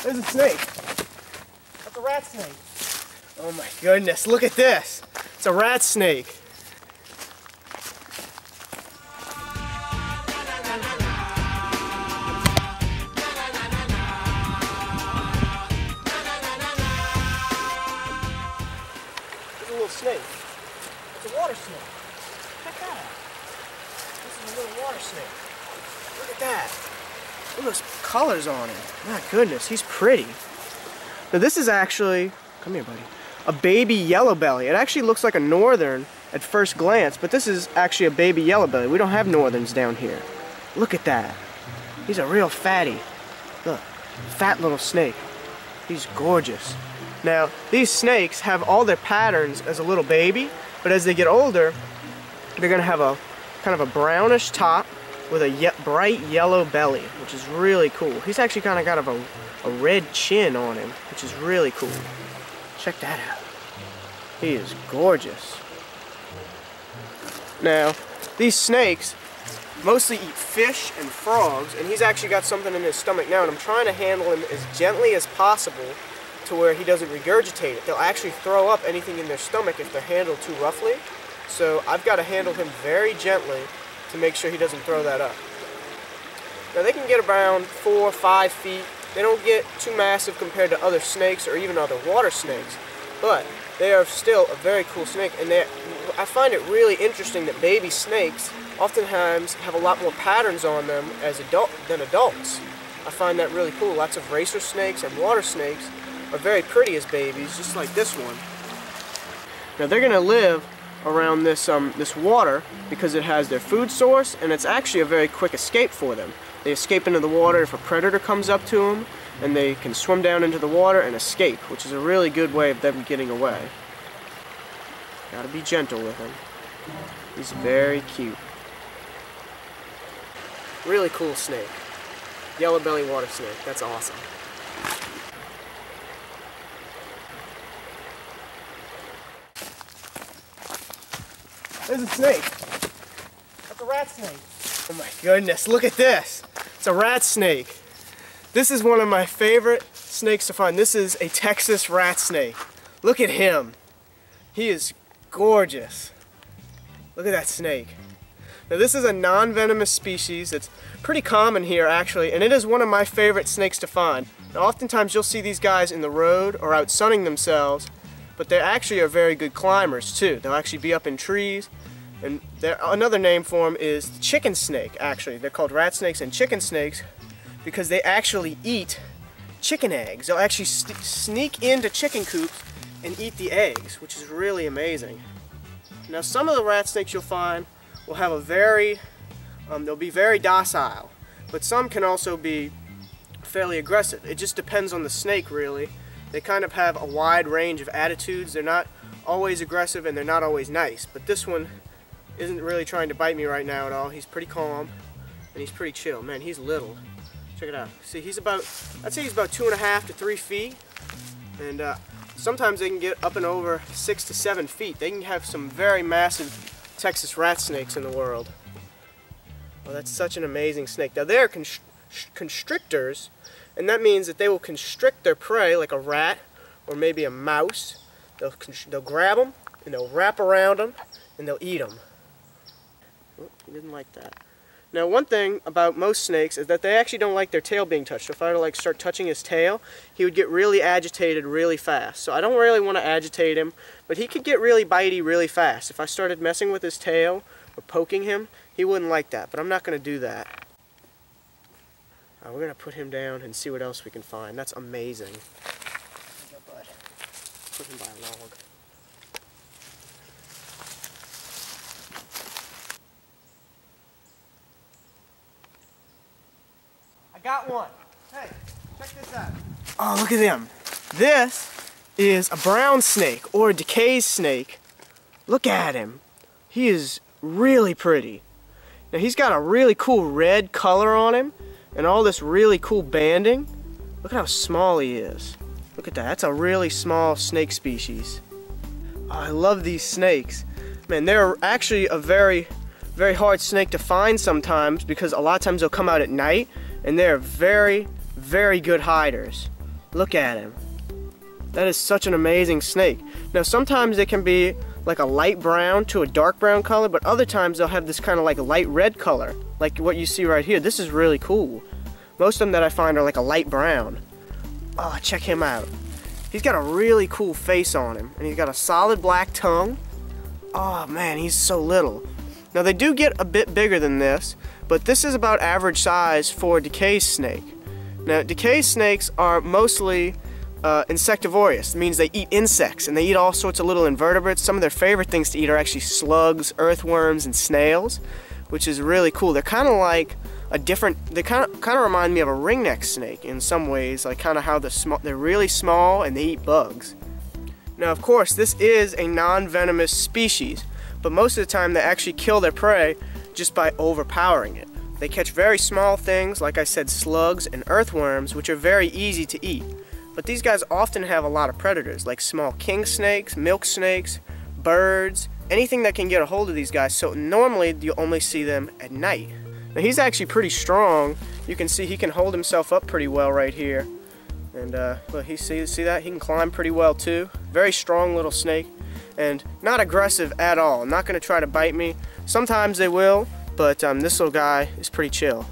There's a snake. That's a rat snake. Oh my goodness, look at this. It's a rat snake. There's a little snake. It's a water snake. Check that out. This is a little water snake. Look at that. Look at those colors on him. My goodness, he's pretty. Now this is actually, come here buddy, a baby yellow belly. It actually looks like a northern at first glance, but this is actually a baby yellow belly. We don't have northerns down here. Look at that. He's a real fatty. Look, fat little snake. He's gorgeous. Now, these snakes have all their patterns as a little baby, but as they get older, they're gonna have a kind of a brownish top with a bright yellow belly, which is really cool. He's actually kind of got a red chin on him, which is really cool. Check that out. He is gorgeous. Now, these snakes mostly eat fish and frogs, and he's actually got something in his stomach now, and I'm trying to handle him as gently as possible to where he doesn't regurgitate it. They'll actually throw up anything in their stomach if they're handled too roughly. So I've got to handle him very gently to make sure he doesn't throw that up. Now they can get around 4 or 5 feet. They don't get too massive compared to other snakes or even other water snakes, but they are still a very cool snake, and I find it really interesting that baby snakes oftentimes have a lot more patterns on them than adults. I find that really cool. Lots of racer snakes and water snakes are very pretty as babies, just like this one. Now they're going to live around this water because it has their food source, and it's actually a very quick escape for them. They escape into the water if a predator comes up to them, and they can swim down into the water and escape, which is a really good way of them getting away. Gotta be gentle with him. He's very cute. Really cool snake. Yellow belly water snake. That's awesome. There's a snake. That's a rat snake. Oh my goodness, look at this. It's a rat snake. This is one of my favorite snakes to find. This is a Texas rat snake. Look at him. He is gorgeous. Look at that snake. Now this is a non-venomous species. It's pretty common here actually, and it is one of my favorite snakes to find. Now oftentimes you'll see these guys in the road or out sunning themselves, but they actually are very good climbers too. They'll actually be up in trees, and another name for them is the chicken snake actually. They're called rat snakes and chicken snakes because they actually eat chicken eggs. They'll actually sneak into chicken coops and eat the eggs, which is really amazing. Now some of the rat snakes you'll find will have they'll be very docile, but some can also be fairly aggressive. It just depends on the snake really. They kind of have a wide range of attitudes. They're not always aggressive and they're not always nice, but this one isn't really trying to bite me right now at all. He's pretty calm and he's pretty chill. Man, he's little. Check it out. See, I'd say he's about 2.5 to 3 feet, and sometimes they can get up and over 6 to 7 feet. They can have some very massive Texas rat snakes in the world. Oh, that's such an amazing snake. Now they're constrictors, and that means that they will constrict their prey like a rat or maybe a mouse. They'll grab them and they'll wrap around them and they'll eat them. Oh, he didn't like that. Now one thing about most snakes is that they actually don't like their tail being touched. So if I were to start touching his tail, he would get really agitated really fast. So I don't really want to agitate him, but he could get really bitey really fast. If I started messing with his tail or poking him, he wouldn't like that, but I'm not going to do that. We're going to put him down and see what else we can find. That's amazing. Put him by a log. I got one. Hey, check this out. Oh, look at him. This is a brown snake or a Decay's snake. Look at him. He is really pretty. Now he's got a really cool red color on him and all this really cool banding. Look at how small he is. Look at that. That's a really small snake species. Oh, I love these snakes. Man, they're actually a very, very hard snake to find sometimes because a lot of times they'll come out at night and they're very, very good hiders. Look at him. That is such an amazing snake. Now sometimes it can be like a light brown to a dark brown color, but other times they'll have this kind of like a light red color, like what you see right here. This is really cool. Most of them that I find are like a light brown. Oh, check him out. He's got a really cool face on him, and he's got a solid black tongue. Oh man, he's so little. Now they do get a bit bigger than this, but this is about average size for a decay snake. Now decay snakes are mostly insectivorous. It means they eat insects, and they eat all sorts of little invertebrates. Some of their favorite things to eat are actually slugs, earthworms, and snails, which is really cool. They're kind of like a different, they kind of remind me of a ringneck snake in some ways, like kind of how they're really small and they eat bugs. Now of course this is a non-venomous species, but most of the time they actually kill their prey just by overpowering it. They catch very small things, like I said, slugs and earthworms, which are very easy to eat. But these guys often have a lot of predators, like small king snakes, milk snakes, birds, anything that can get a hold of these guys, so normally you only see them at night. Now he's actually pretty strong. You can see he can hold himself up pretty well right here. And look, see that? He can climb pretty well too. Very strong little snake, and not aggressive at all. Not going to try to bite me. Sometimes they will, but this little guy is pretty chill.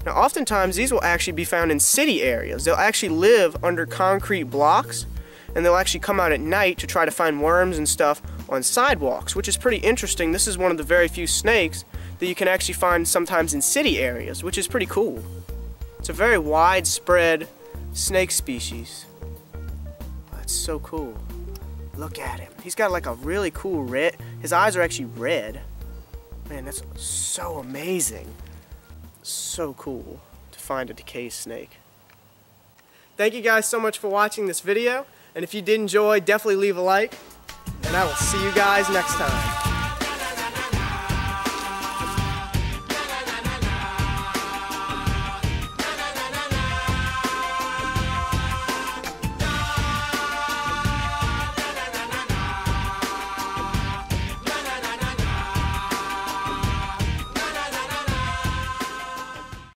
Now oftentimes these will actually be found in city areas. They'll actually live under concrete blocks, and they'll actually come out at night to try to find worms and stuff on sidewalks, which is pretty interesting. This is one of the very few snakes that you can actually find sometimes in city areas, which is pretty cool. It's a very widespread snake species. That's so cool. Look at him. He's got like a really cool red, his eyes are actually red. Man, that's so amazing. So cool to find a decay snake. Thank you guys so much for watching this video, and if you did enjoy, definitely leave a like, and I will see you guys next time.